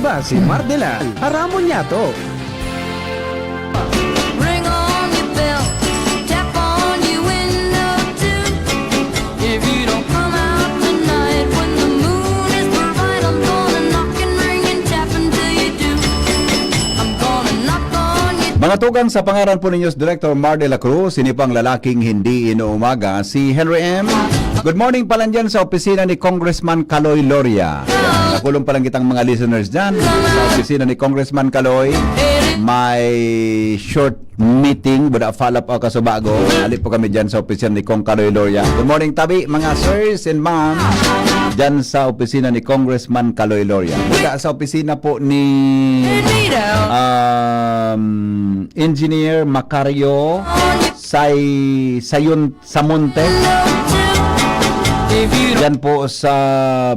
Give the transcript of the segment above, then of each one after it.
Iba si Mardela, haramon niya to. Ring on your bell, tap on your window too. If you don't come out tonight when the moon is bright, I'm gonna knock and ring and tap until you do. I'm gonna knock on your Mga tugang sa pangaran po ninyo, Director Mar de la Cruz, sinipang lalaking hindi inuumaga, si Henry M. Good morning pala dyan sa opisina ni Congressman Caloy Loria. Yan, nakulong palang kitang mga listeners dyan sa opisina ni Congressman Caloy. May short meeting, buda follow-up o kasubago. Alip po kami dyan sa opisina ni Cong Caloy Loria. Good morning, tabi, mga sirs and ma'am, dyan sa opisina ni Congressman Caloy Loria. Buda sa opisina po ni Engineer Macario Sayon Samonte. Yan po sa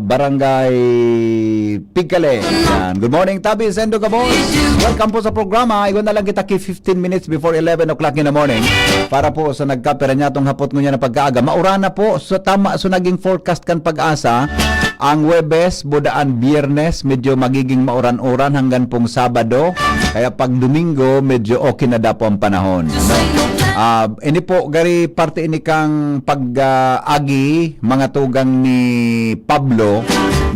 Barangay Pigkale. Yan. Good morning, Tabi Sendo ka, boss. Welcome po sa programa. Iwan na lang kita 15 minutes before 11 o'clock in the morning para po sa nagkapera niya itong hapot ngunya na pagkaaga. Maura na po. So tama, so naging forecast kan pag-asa. Ang Webes, budaan Biyernes, medyo magiging mauran-uran hanggang pong Sabado. Kaya pag Domingo, medyo okay na daw po ang panahon. Ini po, gari parte ini kang pag-agi, mga tugang ni Pablo,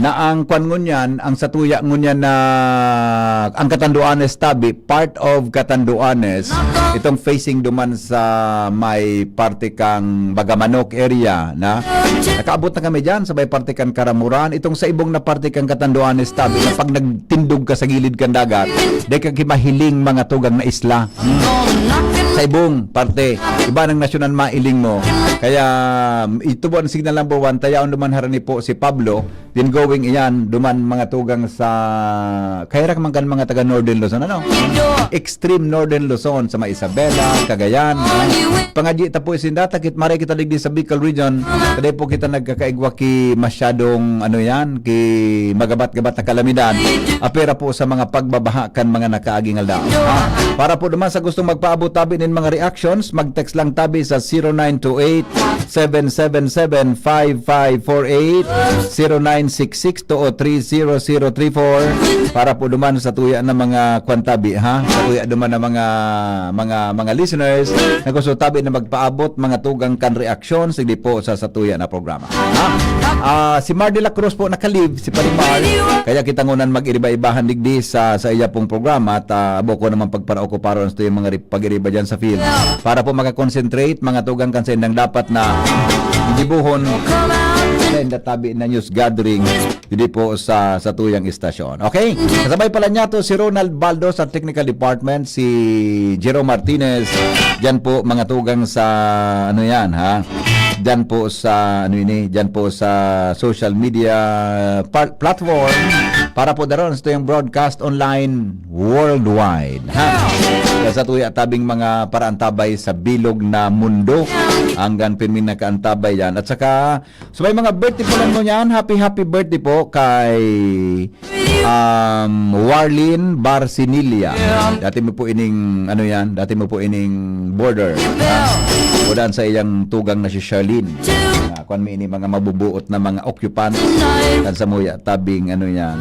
na ang kwan ngunyan, ang satuya ngunyan na ang Catanduanes tabi, part of Catanduanes, itong facing duman sa may parte kang Bagamanok area, na nakaabot na kami dyan, sabay parte kang Karamuran, itong sa ibong na parte kang Catanduanes tabi, na pag nagtindog ka sa gilid kang dagat, di ka kimahiling mga tugang na isla. Sa ibong parte, iba ng nasyonan mailing mo. Kaya ito po ang signal number 1, tayaon duman harani po si Pablo, then going iyan, duman mga tugang sa kaya man kan mga taga Northern Luzon, ano? Extreme Northern Luzon, sa may Isabela, Cagayan. Pangadyi ta po isinda, takit maray kita digdi sa Bicol region, kada po kita nagkakaigwa ki masyadong ano yan, ki magabat-gabat na kalamidad. Apera po sa mga pagbabaha kan mga nakaaging aldaw. Para po duman sa gustong magpaabot tabi nin mga reactions, mag-text lang tabi sa 0928-777-5548, 0966-203-0034 para po duman sa tuya na mga kwantabi, ha? Sa tuya duman na mga listeners na gusto tabi na magpaabot mga tugang kan reactions, hindi po sa tuya na programa. Si Mar de la Cruz po nakalive, si Parimar, kaya kita ngunan mag-iriba-ibahan digdi sa iya pong programa at abo ko naman pagpara-okuparon sa yung mga pag-iriba dyan sa field para po makakonsentrate mga tugang kansendang dapat na gibuhon sa tabi na news gathering hindi po sa tuyang istasyon. Okay? Kasabay pala niya to si Ronald Baldo sa Technical Department, si Jero Martinez dyan po mga tugang sa ano yan, ha? Dyan po sa dyan po sa social media platform para po daron sa yung broadcast online worldwide, ha? Kaya sa tuya tabing mga paraantabay sa bilog na mundo hanggang pirmin na kaantabay yan. At saka so may mga birthday po lang mo yan, happy birthday po kay Warlin Barcinilia. Dati mo po ining ano yan, dati mo po ining border, udan sa iyang tugang na si Charlene. Kung may ini mga mabubuot na mga occupants kan sa muya tabing ano yan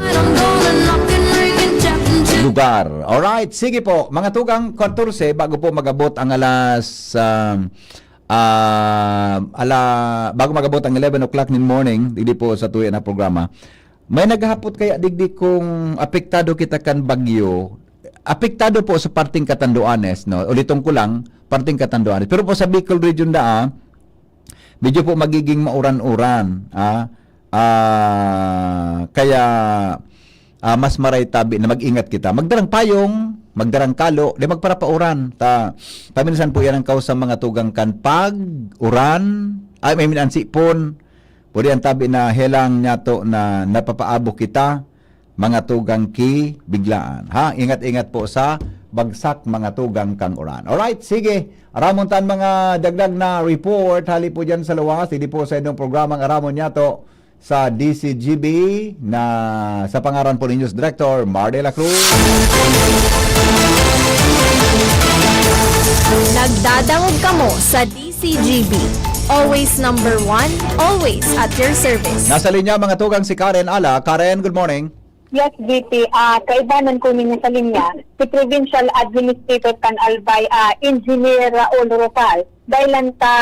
lugar. Alright, sige po mga tugang 14 bago po magabot ang alas bago magabot ang 11 o'clock in morning digdi po sa tuya na programa. May naghapot kaya digdi kung apektado kita kan bagyo. Apektado po sa parting Catanduanes, no? Ulitong ko lang, parting Catanduanes. Pero po sa Bicol region medyo po magiging mauran-uran. Kaya mas maray tabi na mag-ingat kita. Magdarang payong, magdarang kalo, di magparapauran. Paminsan po yan ang kaus sa mga tugang kan pag-uran, ay may minansipon. Pwede ang tabi na helang nyato na napapaabo kita, mga tugang ki biglaan. Ha? Ingat-ingat po sa bagsak mga tugang kang uran. Alright, sige. Aramontan mga dagdag na report. Hali po dyan sa luwas. Hindi po sa inyong programang Aramon Nyato sa DCGB na sa pangaran po ni News Director Mar de la Cruz. Nagdadangog kamo sa DCGB. Always number 1, always at your service. Nasa linya mga tugang si Karen Ala. Karen, good morning. Yes, VP. Kaibanan ko ninyo sa linya, si Provincial Administrator Can Albay, Engineer Raul Rocal. Dahil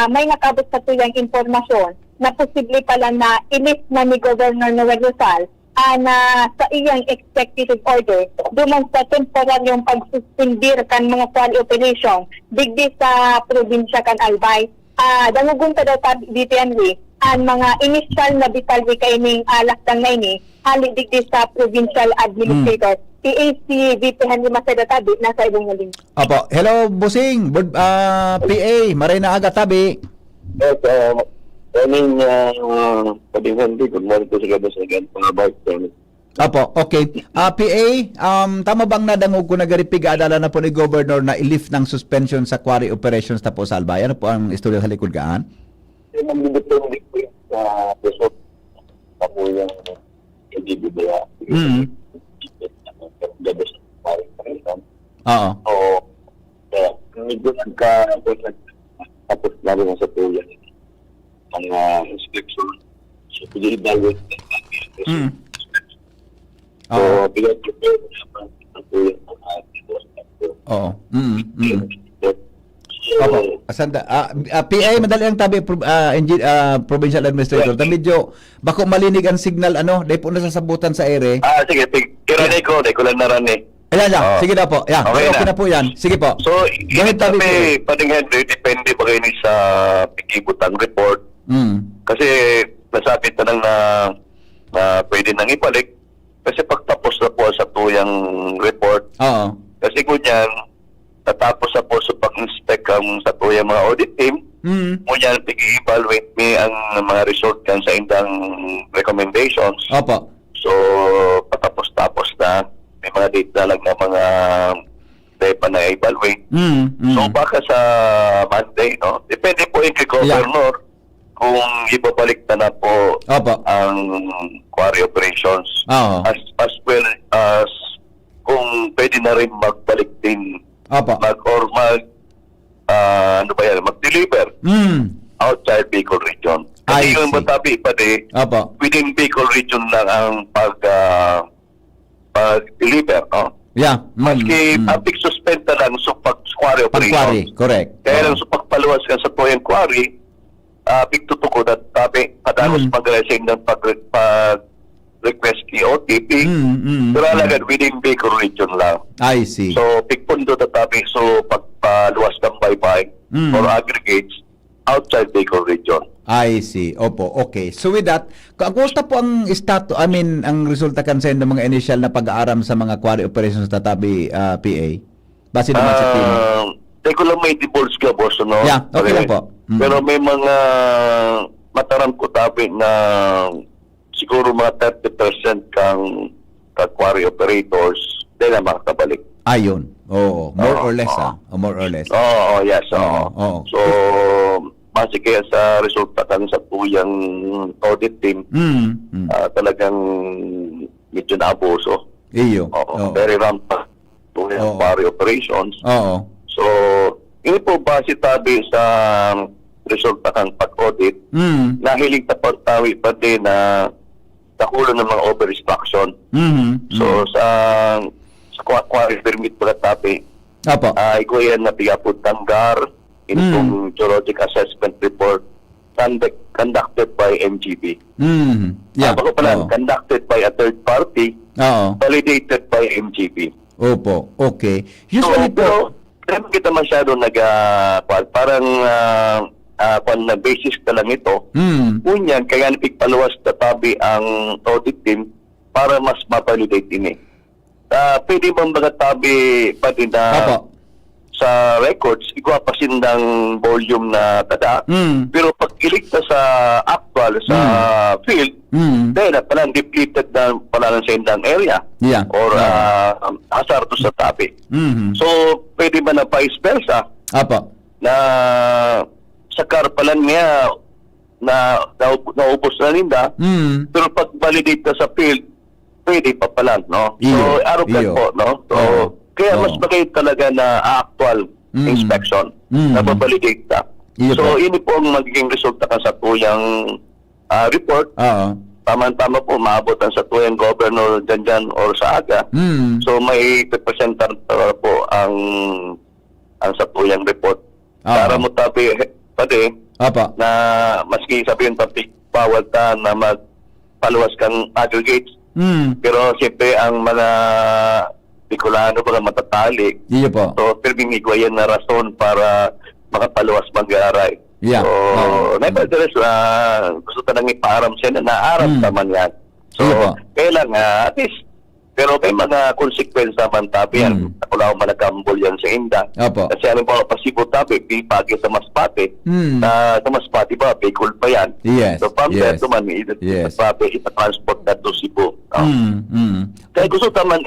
may nakabot sa tuyang informasyon na posible pala na ilist na ni Governor Noel Rizal na sa iyang executive order duman sa temporaryong pagsuspendir kan mga quali operation digdi sa probinsya kan Albay. Dangugon ta daw ta VP Henry ang mga initial na bitalwi kay ning lakdang na ini hali digdi sa provincial administrator. PAC VP Henry Maceda Tabi nasa ibong ngaling. Opo. Hello, Busing. PA, maray na aga tabi. Yes, morning, Pading Henry. Good morning po sa gabi sa again, mga vice. Opo, okay. PA, tama bang nadangog ko nagaripig adala na po ni Governor na i-lift ng suspension sa quarry operations na po sa Albay? Ano po ang istorya sa likod gaan? Nandito yung liquid sa resort na po yung hindi bibaya. Gabi sa parisan. Oo. So, medyo tapos na rin sa tuyan. Ang inspection. So, pag-evaluate na So, Oo. pinag-prepare na po yung Oo. Opo. Asanda. PA, madali ang tabi, Provincial Administrator. Ta medyo, bako malinig ang signal, dahil po nasasabutan sa ere. sige. Kiranay ko lang naranay. Ayan lang, Oo. sige na po. Yan, Okay okay na. na po yan. Sige po. So, Go ahead, Tabi. kami, Pading Henry, depende ba kayo ni sa pikibutang report? Kasi nasabit na lang na pwede nang ibalik. Kasi pagtapos na po sa tuyang report, Oo. kasi kunyan, tatapos na po sa pag-inspect ang sa tuyang mga audit team, kunyan, pag-i-evaluate me ang mga result kan sa indang recommendations. Opo. So, patapos-tapos na, may mga date na lang na mga day pa na evaluate. So, baka sa Monday, no? Depende po yung kay Governor kung ibabalik na po Opo. ang quarry operations. Oo. As well as kung pwede na rin magbalik din Opo. mag-deliver outside Bicol region. I Kasi yung see. Batabi pa Opo. within Bicol region lang ang pag-deliver, no? Yeah. Maski apik suspend na lang sa quarry Pag-quarry, operations. correct. Kaya lang Oo. sa pagpaluwas ka sa tuyang quarry, apik tutukod at tabi, padalos mag-resign ng pag-request kay OTP, pero alagad within Bicol region lang. I see. So, pikpundo na tabi, so pagpaluwas ng baybay or aggregates outside Bicol region. I see. Opo, okay. So with that, kumusta po ang ang resulta kansen ng mga initial na pag-aaram sa mga quarry operations sa Tabi, PA? Base naman sa team. Di ko lang may divulge ka, boss, no? Yeah, okay lang po. Pero may mga mataram ko tabi na siguro mga 30% kang quarry operators dahil na makakabalik. Ayun. Oo. More or less, More or less. Yes. Oo. So, base kaya sa resulta kan sa tuyang audit team, talagang medyo naabuso. Iyo. Oo. Very rampant tuyang Oo. quarry operations. Oo. So, ini po base tabi sa resulta kang pag-audit, nahilig na pagtawi pa din na nakulo ng mga over-instruction. So, sa quarry permit pala tabi, Opo. iko yan na pigapod tanggar, itong geologic assessment report conducted by MGB. Yeah. Bako pala, Oo. conducted by a third party, Oo. validated by MGB. Opo. Okay. Usually po, Pero kita masyado parang na basis ka lang ito. Unyan, kaya nipigpaluwas na tabi ang audit team para mas ma-validate din eh. Pwede bang mga tabi pa din na Opo. sa records, igwapasin ng volume na tada. Pero pag ilikta sa actual, sa field, dahil na pala depleted na pala ng sendang area Yeah. or hazard to sa tabi. So, pwede ba na vice versa Opo. na sa karpalan niya na naubos na linda, pero pag validate na sa field, pwede pa pala, no? So, Iyo. arrogant Iyo. po, no? So, Oo. kaya mas Oo. magay talaga na actual inspection na mabalidate na. Iyo So, po. ini po ang magiging resulta ka sa tuyang report. Oo. tama-tama po, maabot ang satuyan governor dyan or sa aga. So may representar po ang satuyang report. Para mo tabi, pati, Apa. na maski sabihin topic, bawal ta na magpaluwas kang aggregates. Pero siyempre ang mga Bicolano, mga matatali, Iyo po. so pirbing igwayan na rason para makapaluwas mag-aaray. Yeah. So, nevertheless, gusto ka nang iparam siya na naaram naman yan. So, Iyo po. kailangan, at least, pero may mga consequence naman tabi yan. Ako lang managambol yan sa inda. Opo. Kasi ano pa, pasibo tabi, pipagi sa Masbate. Sa Masbate ba, Bicol pa yan. Yes, So, from yes. there, naman, Yes. Masbate, ita-transport na to Cebu. Kaya gusto naman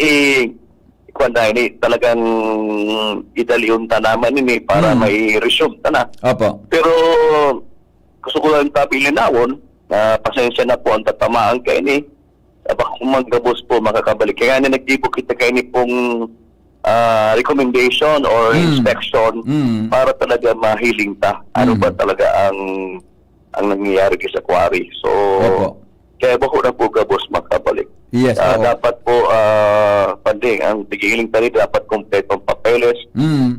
ini talagang idaliun ta naman ini para may resume ta na. Opo. Pero gusto ko lang tabi linawon, pasensya na po ang tatamaan kay ini. Baka kung maggabos po makakabalik. Kaya nga nagtibo kita kay ini pong recommendation or inspection para talaga mahiling ta. Ano ba talaga ang nangyayari sa quarry. So, Opo. kaya bako na po gabos makabalik. Yes, oo. Dapat po, panding, ang tigiling tali dapat kompletong papeles.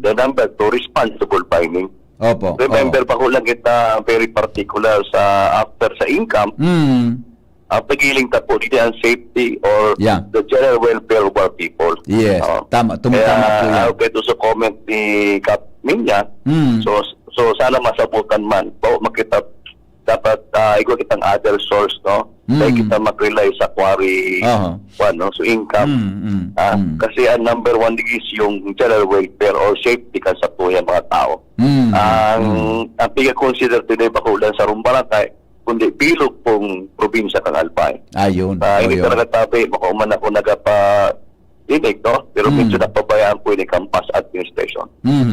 The number to responsible filing. Opo. Remember pa ko lang kita very particular sa after sa income. Ang tigiling ta po dito ang safety or Yeah. the general welfare of our people. Yes. Tama. Tumatama po yan. Kaya ito sa comment ni Cap Minya. So sana masabutan man. Makita dapat ikaw kitang other source, no? Kaya kita mag-rely sa quarry, so income. Kasi ang number one is yung general welfare or safety kan sa tuya mga tao. Ang piga-consider today bakulan sa Rumbarangay, kundi bilog pong probinsya kang Albay. Ayun. Hindi talaga tabi, makauman ako nagapa-dinig, no? Pero medyo napabayaan po yung campus administration.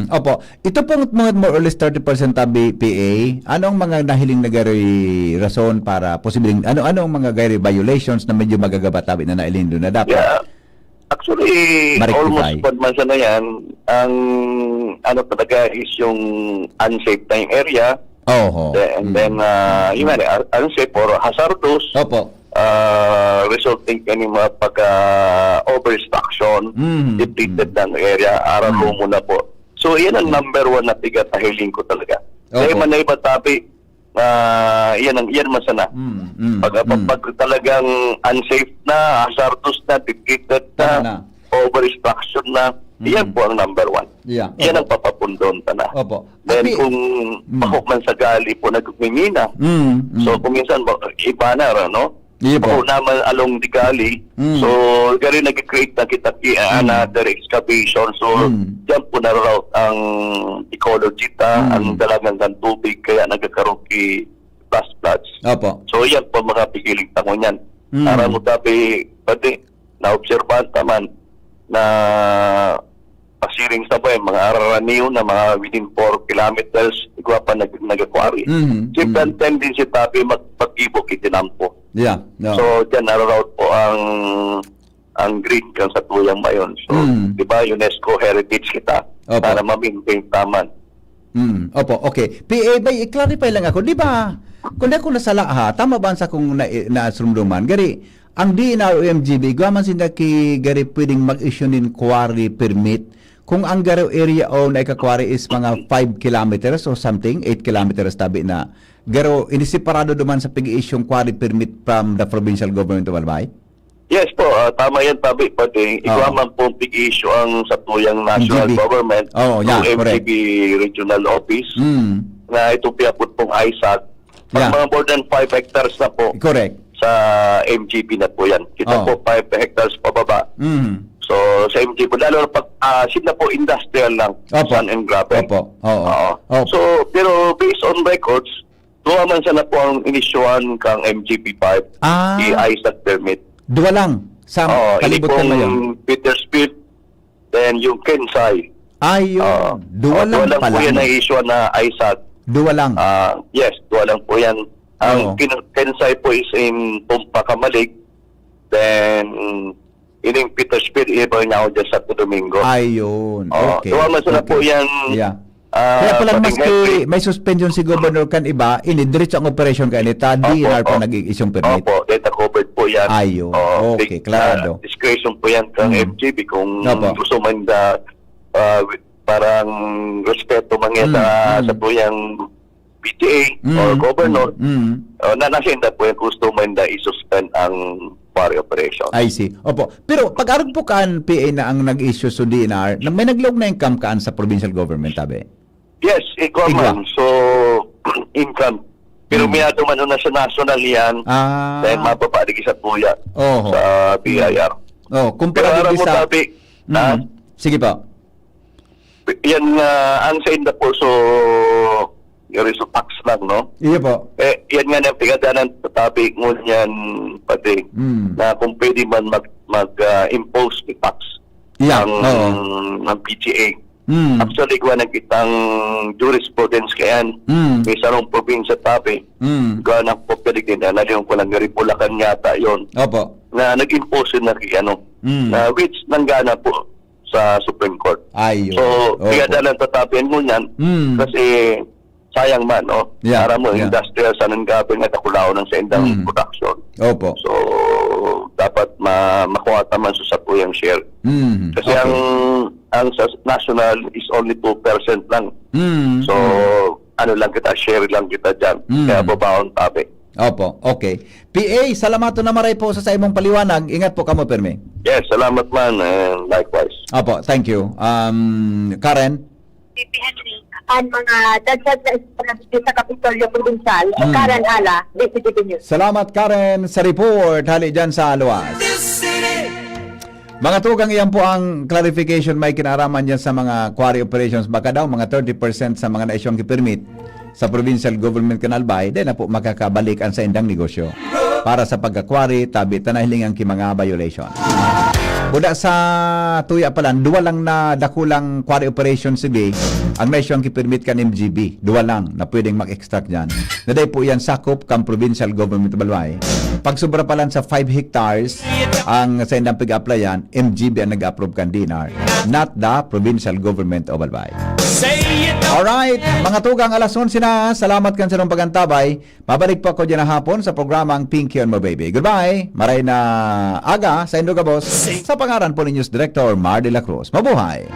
Opo. Ito pong mga more or less 30% tabi PA, anong mga nahiling na gari rason para posibleng, ano ang mga gari violations na medyo magagabatabi na nailin doon na dapat? Yeah. Actually, Ma-rectify. almost padmansa na yan. Ang ano talaga is yung unsafe na yung area. And then, yung unsafe or hazardous. Opo. Resulting in mga overstruction, depleted ng area, araw muna po. So, yan ang number one na tigatahiling ko talaga. Kaya man na ibatabi, yan man sana. Pag talagang unsafe na, hazardous na, depleted na, overstruction na, yan po ang number one. Yeah. Yan ang papapundon ta na. Opo. Then kung bakok man sa gali po nagmimina, so kung minsan iba na, no? Ako naman along the gali, so gari nag-create na kita another excavation, so dyan po na-route ang ecology ta, ang dalagang ng tubig, kaya nagkakaroon flash floods. Opo. So yan po mga pigiling tangon yan. Para mo tabi, pati na-observan taman na pasiring sa ba mga araraniyo na mga within 4 kilometers ikaw pa nag-aquary. Siyempre ang tendency tabi magpag-ibok itinampo. Yeah. No. So dyan naroute po ang green kan sa tuyang mayon. So di ba UNESCO heritage kita para ma-maintain taman. Opo, okay. PA, i-clarify lang ako. Di ba, kung di ako nasala tama ba sa kung naasrumduman, gari, ang DNR-OMGB, gaman sila gari pwedeng mag-issue ng quarry permit kung ang garo area o na ika-quarry is mga 5 kilometers or something, 8 kilometers tabi na, garo, inisiparado duman sa pag-issue quarry permit from the provincial government of Albay? Yes po, tama yan tabi. Pati ikaw man po pig-issue ang sa tuyang national government through MGB Regional Office na ito piapot pong ISAC. Mga more than 5 hectares na po. Correct. Sa MGB na po yan. Kita po 5 hectares pababa. So sa MGB, lalo na pag sila po industrial lang, sand and gravel. So, pero based on records, duwa man sana po ang inisyuhan kang MGB5, i-ISAC permit. Dua lang sa kalibutan na yun. Yung Petersfield, then yung Kensai. Ayun. Dua lang po pala. yan na issue na ISAC. Dua lang. Yes, dua lang po yan. Ang Kensai po is in Tumpa, Kamalig. Then, ining Petersfield, iba niya ako dyan sa Domingo. Ayun. Okay. Duwa man sana po yan. Yeah. Kaya pala maski may suspension si Governor kan iba, ini diretso ang operation kan ita, DNR pa nag-iisyong permit. Opo, data covered po yan. Ayun. Okay, klaro. Discretion po yan kang MGB kung Opo. gusto man parang respeto mangeta sa po yung PTA or governor. Nanasenda po yung gusto man i-suspend ang quarry operation. I see. Opo. Pero pag-arog po kaan PA na ang nag-issue sa DNR, may naglog na yung kaan sa provincial government, tabi? Yes, ikaw man. So, income. Pero may man na sa national yan dahil mapapalig sa tuya sa BIR. Kumpara Pero dito sa... tabi, Sige po. yan ang sa inda po, so yung so tax lang, no? Iya po. Yan nga na pigadanan tabi ngunyan pati na kung pwede man mag-impose ni tax ang PTA. Actually, gawa na kitang jurisprudence kayan. May sarong probinsya tabi. Gawa na po pwede din na yung kulang Ripulacan yata yon Opo. na nag-impose na na which nanggana po sa Supreme Court. Ayun. So, pigadanan tatapin mo yan kasi sayang man, no? Para mo, industrial sa nanggapin at akulao ng sa indang production. Opo. So, dapat makuha naman sa puyang share. Kasi ang sa national is only 2% lang. So, ano lang kita, share lang kita dyan. Kaya babaon tabi. Opo, okay. PA, salamat na maray po sa imong paliwanag. Ingat po kamo, Perme. Yes, salamat man and likewise. Opo, thank you. Karen? VP Henry, ang mga dadsad na estudyante sa Kapitolyo Provincial, Karen Ala, DCTV News. Salamat, Karen, sa report. Hali dyan sa Aluas. Mga tugang, iyan po ang clarification may kinaraman dyan sa mga quarry operations. Baka daw mga 30% sa mga naisyong kipermit sa provincial government Canalbay, dahil na po makakabalikan sa indang negosyo para sa pagkakwari, tabi, tanahilingang kimanga violation. Buda sa tuya pala, duwa lang na dakulang quarry operation sige, ang naisyong kipermit kan MGB, duwa lang na pwedeng mag-extract dyan. Naday po yan sakop kang provincial government Balway. Pag sobra pa lang sa 5 hectares, ang sa indang pag-applyan, MGB ang nag-approve kan DNR, not the provincial government of Albay. Alright, mga tugang, alas 11 na. Salamat kan sa nung pagantabay. Babalik po ako dyan na hapon sa programang Pinky on Mo Baby. Goodbye. Maray na aga sa Indogabos. Sa pangaran po ni News Director Mar de la Cruz. Mabuhay.